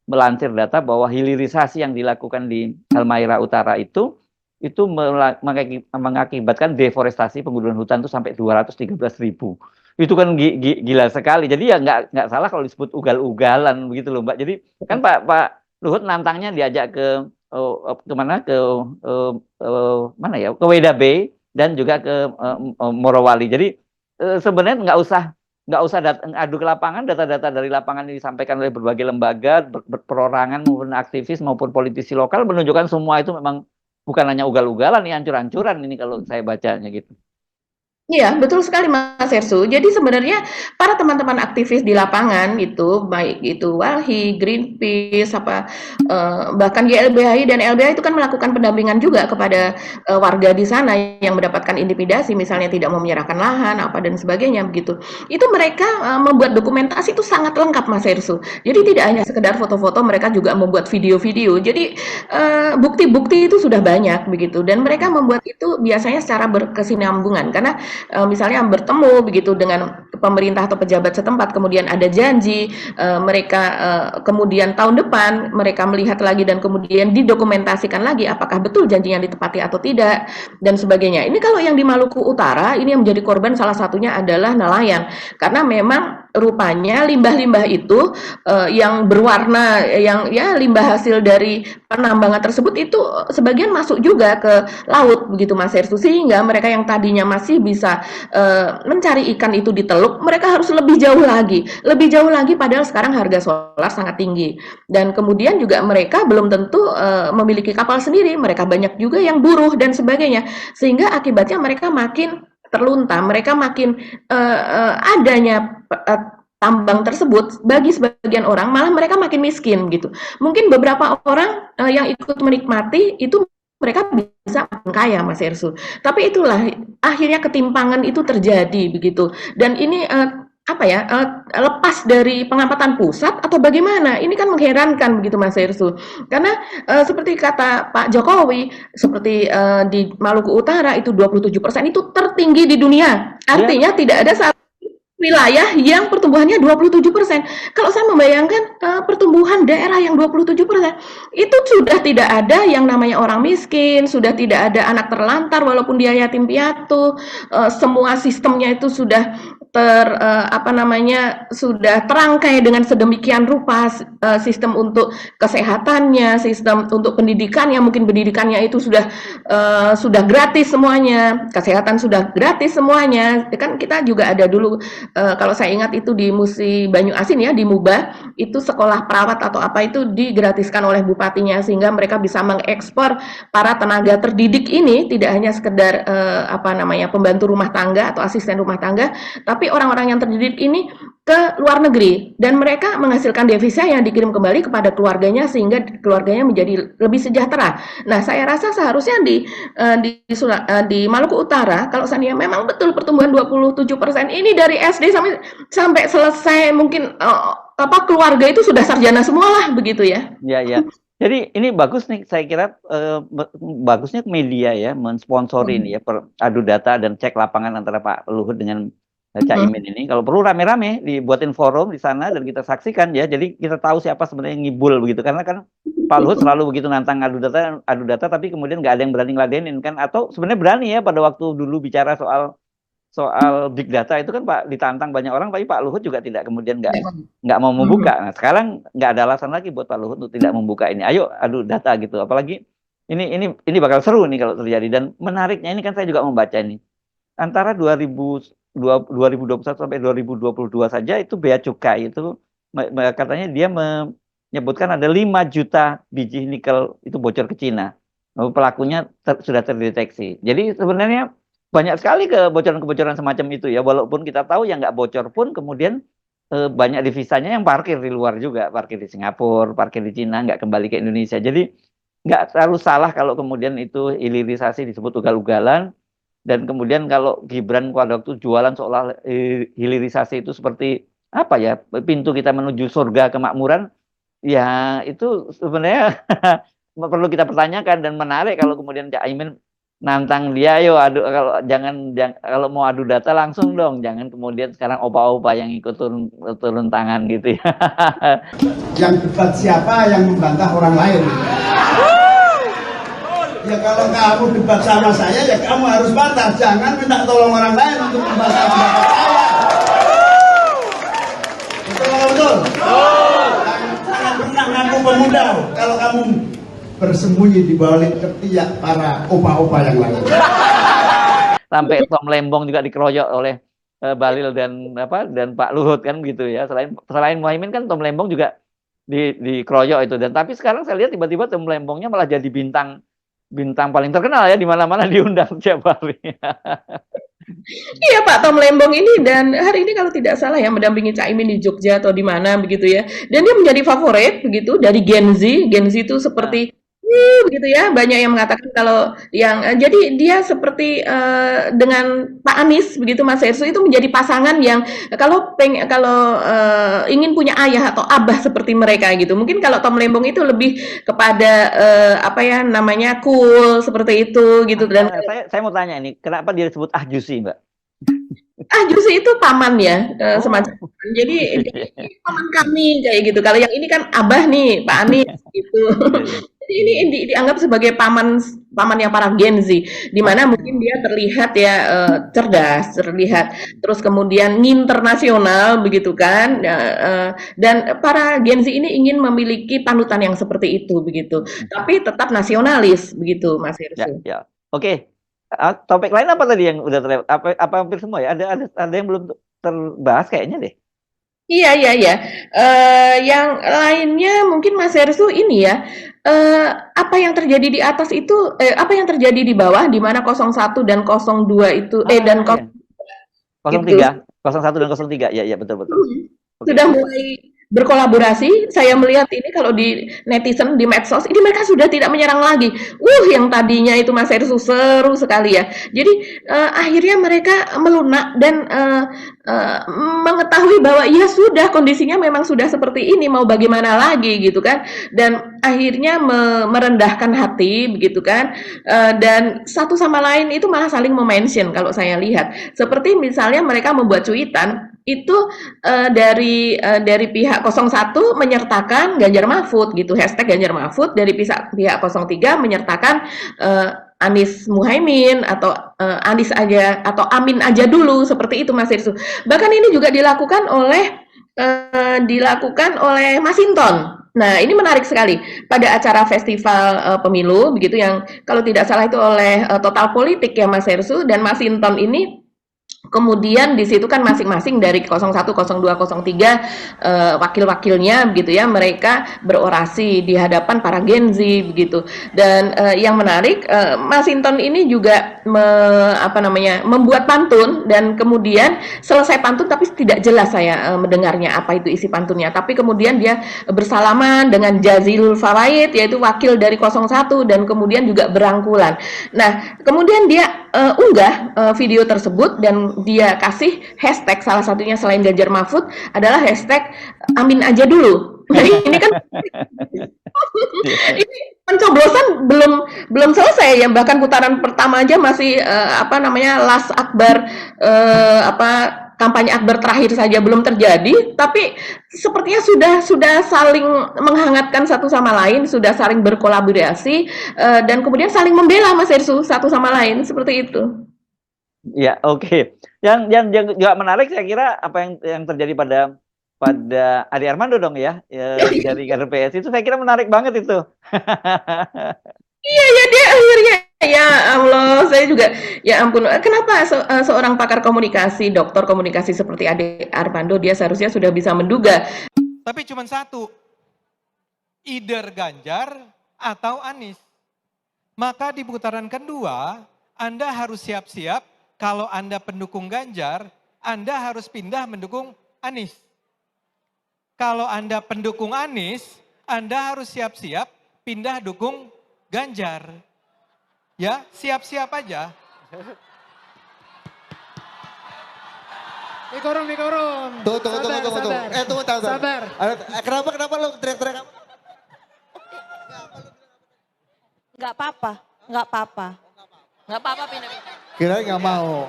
melansir data bahwa hilirisasi yang dilakukan di Halmahera Utara itu mengakibatkan deforestasi penggundulan hutan itu sampai 213.000. Itu kan gila sekali. Jadi ya nggak salah kalau disebut ugal-ugalan begitu loh, Mbak. Jadi kan Pak Luhut nantangnya diajak ke mana mana ya, ke Weda Bay dan juga ke Morowali. Jadi sebenarnya nggak usah adu ke lapangan, data-data dari lapangan ini disampaikan oleh berbagai lembaga, perorangan maupun aktivis maupun politisi lokal menunjukkan semua itu memang bukan hanya ugal-ugalan, ini hancur-hancuran ini kalau saya bacanya gitu. Iya, betul sekali Mas Hersu. Jadi sebenarnya para teman-teman aktivis di lapangan itu, baik itu Walhi, Greenpeace, bahkan YLBHI dan LBHI itu kan melakukan pendampingan juga kepada warga di sana yang mendapatkan intimidasi, misalnya tidak mau menyerahkan lahan, apa dan sebagainya begitu. Itu mereka membuat dokumentasi itu sangat lengkap, Mas Hersu. Jadi tidak hanya sekedar foto-foto, mereka juga membuat video-video. Jadi bukti-bukti itu sudah banyak begitu, dan mereka membuat itu biasanya secara berkesinambungan karena misalnya bertemu begitu dengan pemerintah atau pejabat setempat, kemudian ada janji, mereka kemudian tahun depan mereka melihat lagi dan kemudian didokumentasikan lagi apakah betul janjinya ditepati atau tidak dan sebagainya. Ini kalau yang di Maluku Utara ini yang menjadi korban salah satunya adalah nelayan, karena memang rupanya limbah-limbah itu yang berwarna, yang ya limbah hasil dari penambangan tersebut itu sebagian masuk juga ke laut begitu, Mas Hersu, sehingga mereka yang tadinya masih bisa mencari ikan itu di teluk, mereka harus lebih jauh lagi, padahal sekarang harga solar sangat tinggi, dan kemudian juga mereka belum tentu memiliki kapal sendiri, mereka banyak juga yang buruh dan sebagainya, sehingga akibatnya mereka makin terlunta, mereka makin adanya tambang tersebut, bagi sebagian orang malah mereka makin miskin gitu. Mungkin beberapa orang yang ikut menikmati itu mereka bisa makin kaya, Mas Ersu. Tapi itulah akhirnya ketimpangan itu terjadi begitu. Dan ini apa ya, lepas dari pengamatan pusat atau bagaimana? Ini kan mengherankan begitu, Mas Ersu. Karena seperti kata Pak Jokowi, seperti di Maluku Utara itu 27% itu tertinggi di dunia. Ya, Artinya tidak ada satu wilayah yang pertumbuhannya 27%. Kalau saya membayangkan pertumbuhan daerah yang 27%, itu sudah tidak ada yang namanya orang miskin, sudah tidak ada anak terlantar walaupun dia yatim piatu, semua sistemnya itu sudah apa namanya, sudah terangkai dengan sedemikian rupa, sistem untuk kesehatannya, sistem untuk pendidikannya, mungkin pendidikannya itu sudah gratis semuanya, kesehatan sudah gratis semuanya. Kan kita juga ada dulu, kalau saya ingat itu di Musi Banyu Asin ya, di Muba, itu sekolah perawat atau apa itu digratiskan oleh bupatinya sehingga mereka bisa mengekspor para tenaga terdidik ini tidak hanya sekedar apa namanya, pembantu rumah tangga atau asisten rumah tangga, tapi orang-orang yang terdidik ini ke luar negeri dan mereka menghasilkan devisa yang dikirim kembali kepada keluarganya sehingga keluarganya menjadi lebih sejahtera. Nah, saya rasa seharusnya di Maluku Utara kalau seandainya memang betul pertumbuhan 27% ini dari SD sampai selesai mungkin apa keluarga itu sudah sarjana semualah begitu ya. ya, ya. Jadi ini bagus nih, saya kira bagusnya media ya mensponsori ini ya adu data dan cek lapangan antara Pak Luhut dengan Caimin ini. Kalau perlu rame-rame dibuatin forum di sana dan kita saksikan ya. Jadi kita tahu siapa sebenarnya yang ngibul begitu. Karena kan Pak Luhut selalu begitu nantang adu data, tapi kemudian nggak ada yang berani ngeladenin kan. Atau sebenarnya berani ya pada waktu dulu bicara soal big data itu kan Pak ditantang banyak orang, tapi Pak Luhut juga tidak kemudian nggak mau membuka. Nah sekarang nggak ada alasan lagi buat Pak Luhut untuk tidak membuka ini. Ayo adu data gitu. Apalagi ini bakal seru nih kalau terjadi. Dan menariknya ini kan saya juga membaca ini antara 2021 sampai 2022 saja itu bea cukai itu katanya dia menyebutkan ada 5 juta biji nikel itu bocor ke Cina. Pelakunya sudah terdeteksi. Jadi sebenarnya banyak sekali kebocoran-kebocoran semacam itu ya. Walaupun kita tahu yang nggak bocor pun kemudian banyak divisanya yang parkir di luar juga, parkir di Singapura, parkir di Cina, nggak kembali ke Indonesia. Jadi nggak terlalu salah kalau kemudian itu hilirisasi disebut ugal-ugalan. Dan kemudian kalau Gibran pada waktu jualan seolah hilirisasi itu seperti apa ya, pintu kita menuju surga kemakmuran, ya itu sebenarnya perlu kita pertanyakan dan menarik kalau kemudian Cak Imin nantang dia, yo adu kalau mau adu data langsung dong, jangan kemudian sekarang opa-opa yang ikut turun tangan gitu ya. Yang debat siapa yang membantah orang lain? Ya kalau kamu debat sama saya, ya kamu harus bantah. Jangan minta tolong orang lain untuk membantah pendapat saya. Betul. Jangan pernah ngaku pemuda. Kalau kamu bersembunyi di balik ketiak para opa-opa yang lain. Sampai Tom Lembong juga dikeroyok oleh Balil dan Pak Luhut kan gitu ya. Selain Muhaimin kan Tom Lembong juga dikeroyok itu. Dan tapi sekarang saya lihat tiba-tiba Tom Lembongnya malah jadi bintang paling terkenal ya, di mana-mana diundang tiap hari. Iya Pak Tom Lembong ini, dan hari ini kalau tidak salah ya mendampingi Caimin di Jogja atau di mana begitu ya. Dan dia menjadi favorit begitu dari Gen Z. Gen Z itu seperti begitu ya, banyak yang mengatakan kalau yang jadi dia seperti dengan Pak Anies begitu Mas Ersu itu menjadi pasangan yang kalau ingin punya ayah atau abah seperti mereka gitu. Mungkin kalau Tom Lembong itu lebih kepada apa ya namanya cool seperti itu gitu. Dan saya mau tanya ini, kenapa dia disebut Ahjusi, Mbak? Ahjusi itu paman ya, semacam. Jadi paman kami kayak gitu. Kalau yang ini kan abah nih, Pak Anies gitu. Ini dianggap sebagai pamannya para Gen Z, di mana mungkin dia terlihat ya cerdas, terlihat terus kemudian internasional begitu kan, dan para Gen Z ini ingin memiliki panutan yang seperti itu begitu, tapi tetap nasionalis begitu Mas Hirsu. Ya. Oke. Topik lain apa tadi yang udah terlewat? Apa hampir semua ya? Ada yang belum terbahas kayaknya deh. Iya. Yang lainnya mungkin Mas Hersu ini ya, apa yang terjadi di atas itu, apa yang terjadi di bawah, di mana 01 dan 02 itu, dan 03, 01 dan 03, ya betul. Oke. sudah mulai berkolaborasi. Saya melihat ini kalau di netizen, di medsos, ini mereka sudah tidak menyerang lagi. Yang tadinya itu Mas Heru seru sekali ya. Jadi akhirnya mereka melunak dan mengetahui bahwa ya sudah kondisinya memang sudah seperti ini, mau bagaimana lagi gitu kan. Dan akhirnya merendahkan hati begitu kan. Dan satu sama lain itu malah saling mention kalau saya lihat. Seperti misalnya mereka membuat cuitan itu dari pihak 01 menyertakan Ganjar Mahfud gitu, hashtag Ganjar Mahfud, dari pihak 03 menyertakan Anies Muhaimin atau Anies aja atau Amin aja dulu, seperti itu Mas Irsu. Bahkan ini juga dilakukan oleh Mas Hinton. Nah, ini menarik sekali pada acara festival pemilu begitu yang kalau tidak salah itu oleh Total Politik ya Mas Hersu, dan Mas Hinton ini kemudian di situ kan masing-masing dari 01, 02, 03 wakil-wakilnya begitu ya, mereka berorasi di hadapan para Gen Z begitu. Dan yang menarik Mas Hinton ini juga membuat pantun, dan kemudian selesai pantun tapi tidak jelas saya mendengarnya apa itu isi pantunnya. Tapi kemudian dia bersalaman dengan Jazil Fawait yaitu wakil dari 01 dan kemudian juga berangkulan. Nah, kemudian dia unggah video tersebut dan dia kasih hashtag, salah satunya selain Ganjar Mahfud adalah hashtag Amin aja dulu. Nah, ini kan ini pencoblosan belum selesai ya, bahkan putaran pertama aja masih last akbar kampanye akbar terakhir saja belum terjadi, tapi sepertinya sudah saling menghangatkan satu sama lain, sudah saling berkolaborasi dan kemudian saling membela Mas Hersu satu sama lain seperti itu. Ya, oke. Yang juga menarik saya kira apa yang terjadi pada Ade Armando dong ya, dari kader PSI itu saya kira menarik banget itu. Iya ya, dia akhirnya ya Allah, saya juga ya ampun, kenapa seorang pakar komunikasi, doktor komunikasi seperti Ade Armando, dia seharusnya sudah bisa menduga. Tapi cuma satu, either Ganjar atau Anies. Maka di putaran kedua, Anda harus siap-siap kalau Anda pendukung Ganjar, Anda harus pindah mendukung Anies. Kalau Anda pendukung Anies, Anda harus siap-siap pindah dukung Ganjar. Ya, siap-siap aja. Nikorong. Tunggu. Tunggu. Sabar. Kenapa lo teriak-teriak? Nggak apa-apa pindah. Kirain nggak mau.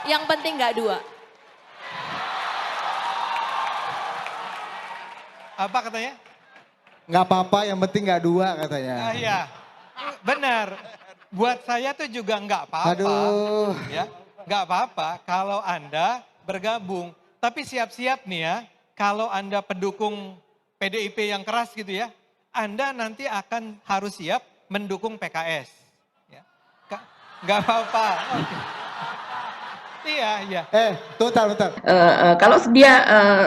Yang penting nggak dua. Apa katanya? Nggak apa-apa, yang penting nggak dua katanya. Iya, benar. Buat saya tuh juga nggak apa-apa. Aduh. Ya, nggak apa-apa kalau Anda bergabung. Tapi siap-siap nih ya, kalau Anda pendukung PDIP yang keras gitu ya, Anda nanti akan harus siap mendukung PKS. Ya. Nggak apa-apa. Iya. Bentar. Kalau dia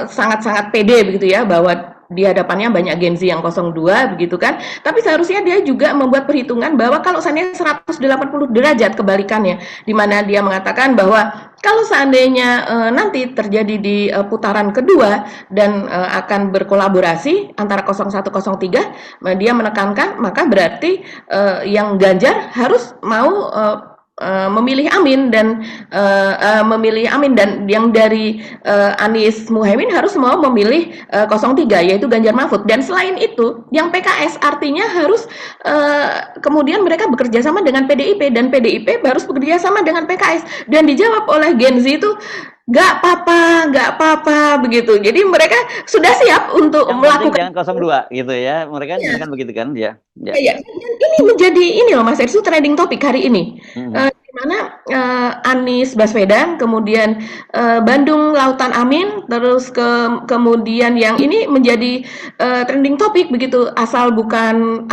sangat-sangat pede begitu ya, bahwa di hadapannya banyak Gen Z yang 02 begitu kan. Tapi seharusnya dia juga membuat perhitungan bahwa kalau seandainya 180 derajat kebalikannya, di mana dia mengatakan bahwa kalau seandainya nanti terjadi di putaran kedua dan akan berkolaborasi antara 01 03, dia menekankan maka berarti yang Ganjar harus mau memilih Amin dan yang dari Anies Muhaimin harus mau memilih 03 yaitu Ganjar Mahfud. Dan selain itu yang PKS artinya harus kemudian mereka bekerja sama dengan PDIP dan PDIP harus bekerja sama dengan PKS, dan dijawab oleh Gen Z itu nggak apa-apa begitu. Jadi mereka sudah siap untuk yang melakukan jangan 02 gitu ya. Mereka kan begitu kan ya. Ya. Ini menjadi ini loh Mas Ersu, trending topik hari ini. Di mana Anies Baswedan, kemudian Bandung Lautan Amin, terus kemudian yang ini menjadi trending topik begitu, asal bukan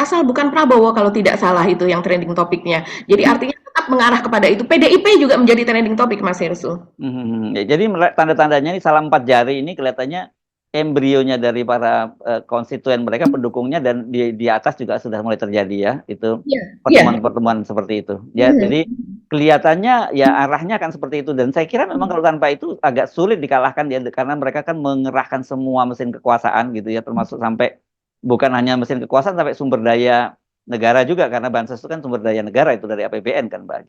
Prabowo kalau tidak salah itu yang trending topiknya. Jadi artinya tetap mengarah kepada itu. PDIP juga menjadi trending topik Mas Ersu. Ya, jadi tanda-tandanya ini salam 4 jari ini kelihatannya embrionya dari para konstituen mereka, pendukungnya, dan di atas juga sudah mulai terjadi ya itu pertemuan-pertemuan seperti itu ya. Jadi kelihatannya ya arahnya akan seperti itu dan saya kira memang kalau tanpa itu agak sulit dikalahkan ya karena mereka kan mengerahkan semua mesin kekuasaan gitu ya termasuk sampai bukan hanya mesin kekuasaan sampai sumber daya negara juga karena bansos itu kan sumber daya negara itu dari APBN kan Mbak.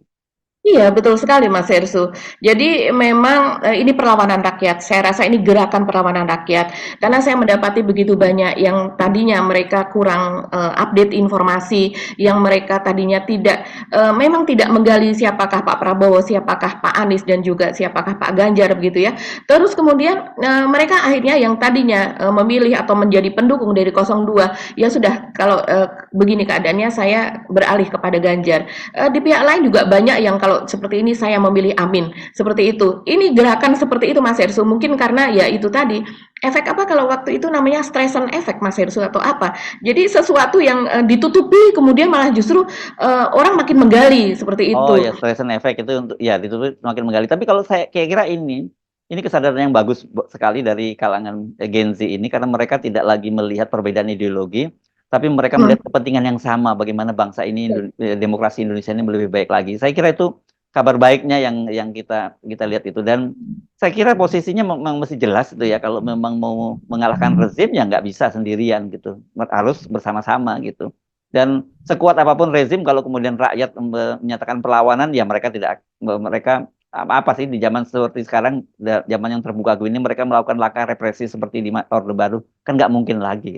Iya, betul sekali Mas Hersu. Jadi memang ini perlawanan rakyat. Saya rasa ini gerakan perlawanan rakyat. Karena saya mendapati begitu banyak yang tadinya mereka kurang update informasi, yang mereka tadinya memang tidak menggali siapakah Pak Prabowo, siapakah Pak Anies, dan juga siapakah Pak Ganjar begitu ya. Terus kemudian mereka akhirnya yang tadinya memilih atau menjadi pendukung dari 02, ya sudah kalau begini keadaannya saya beralih kepada Ganjar. Di pihak lain juga banyak yang kalau seperti ini saya memilih Amin, seperti itu. Ini gerakan seperti itu Mas Hersu, mungkin karena ya itu tadi, efek apa kalau waktu itu namanya stresan efek Mas Hersu atau apa. Jadi sesuatu yang ditutupi kemudian malah justru orang makin menggali seperti itu. Oh ya, stresan efek itu untuk ya ditutupi makin menggali. Tapi kalau saya kira ini kesadaran yang bagus sekali dari kalangan Gen Z ini karena mereka tidak lagi melihat perbedaan ideologi, tapi mereka melihat kepentingan yang sama bagaimana bangsa ini demokrasi Indonesia ini lebih baik lagi. Saya kira itu kabar baiknya yang kita lihat itu dan saya kira posisinya memang mesti jelas itu ya kalau memang mau mengalahkan rezim ya nggak bisa sendirian gitu harus bersama-sama gitu dan sekuat apapun rezim kalau kemudian rakyat menyatakan perlawanan ya mereka apa sih di zaman seperti sekarang zaman yang terbuka ini mereka melakukan langkah represi seperti di Orde Baru kan nggak mungkin lagi.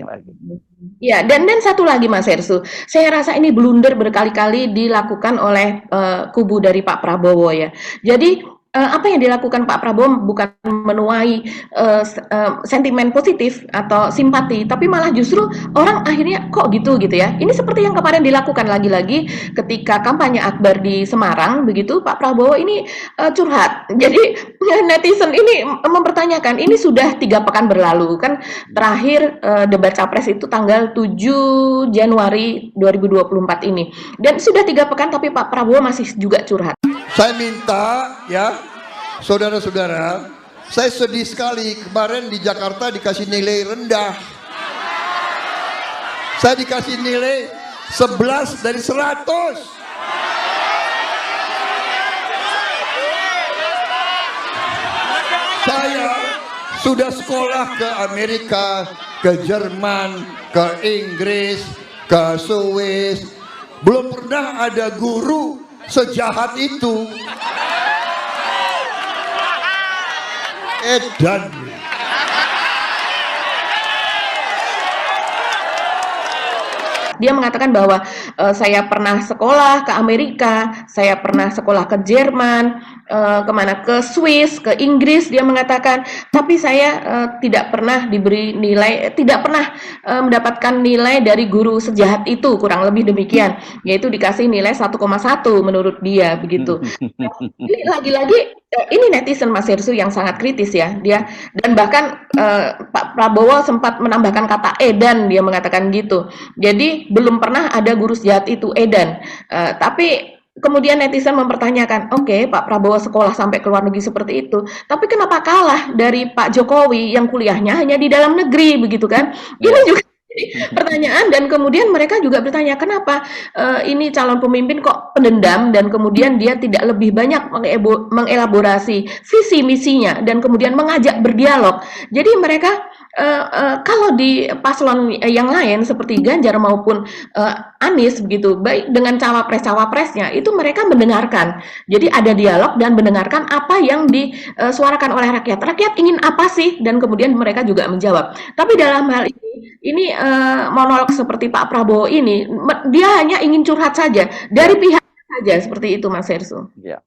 Ya, dan satu lagi Mas Hersu, saya rasa ini blunder berkali-kali dilakukan oleh kubu dari Pak Prabowo ya. Jadi apa yang dilakukan Pak Prabowo bukan menuai sentimen positif atau simpati, tapi malah justru orang akhirnya kok gitu ya. Ini seperti yang kemarin dilakukan lagi-lagi ketika kampanye Akbar di Semarang, begitu Pak Prabowo ini curhat. Jadi netizen ini mempertanyakan, ini sudah 3 pekan berlalu kan terakhir debat capres itu tanggal 7 Januari 2024 ini, dan sudah 3 pekan tapi Pak Prabowo masih juga curhat. Saya minta ya, saudara-saudara, saya sedih sekali kemarin di Jakarta dikasih nilai rendah. Saya dikasih nilai 11 dari 100. Saya sudah sekolah ke Amerika, ke Jerman, ke Inggris, ke Swiss. Belum pernah ada guru sejahat itu. Edan. Dia mengatakan bahwa saya pernah sekolah ke Amerika, saya pernah sekolah ke Jerman, ke Swiss, ke Inggris. Dia mengatakan, tapi saya tidak pernah diberi nilai, tidak pernah mendapatkan nilai dari guru sejahat itu, kurang lebih demikian. Yaitu dikasih nilai 1,1 menurut dia, begitu. Ini lagi-lagi ini netizen Mas Hersu yang sangat kritis ya dia, dan bahkan Pak Prabowo sempat menambahkan kata edan, dia mengatakan gitu. Jadi belum pernah ada guru sejahat itu edan, tapi kemudian netizen mempertanyakan, oke, Pak Prabowo sekolah sampai ke luar negeri seperti itu, tapi kenapa kalah dari Pak Jokowi yang kuliahnya hanya di dalam negeri begitu kan? Ini juga pertanyaan, dan kemudian mereka juga bertanya kenapa ini calon pemimpin kok pendendam dan kemudian dia tidak lebih banyak mengelaborasi visi misinya dan kemudian mengajak berdialog. Jadi mereka kalau di paslon yang lain seperti Ganjar maupun Anies begitu, baik dengan cawapres-cawapresnya itu mereka mendengarkan. Jadi ada dialog dan mendengarkan apa yang disuarakan oleh rakyat. Rakyat ingin apa sih? Dan kemudian mereka juga menjawab. Tapi dalam hal ini monolog seperti Pak Prabowo ini, dia hanya ingin curhat saja dari pihak saja, seperti itu Mas Hersu. Ya.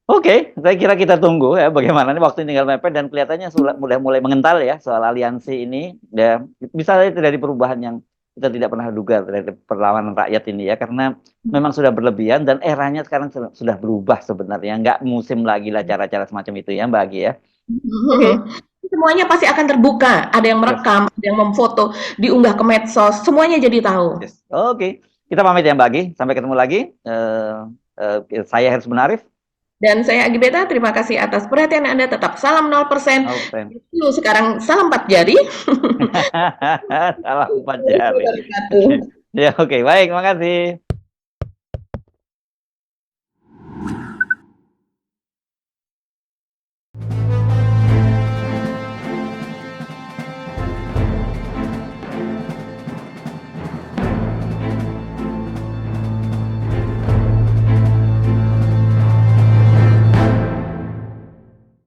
Oke, saya kira kita tunggu ya bagaimana ini waktu tinggal mepet dan kelihatannya sudah mulai mengental ya soal aliansi ini. Ya, bisa terjadi perubahan yang kita tidak pernah duga dari perlawanan rakyat ini ya, karena memang sudah berlebihan dan eranya sekarang sudah berubah sebenarnya. Nggak musim lagi lah cara-cara semacam itu ya Mbak Agi ya. Semuanya pasti akan terbuka, ada yang merekam, ada yang memfoto, diunggah ke medsos, semuanya jadi tahu. Yes. Oke, kita pamit ya Mbak Agi, sampai ketemu lagi. Saya Hersman Arif. Dan saya Agi Beta, terima kasih atas perhatian Anda, tetap salam 0%. Sekarang salam 4 jari. Salam 4 jari. Ya oke, baik, makasih.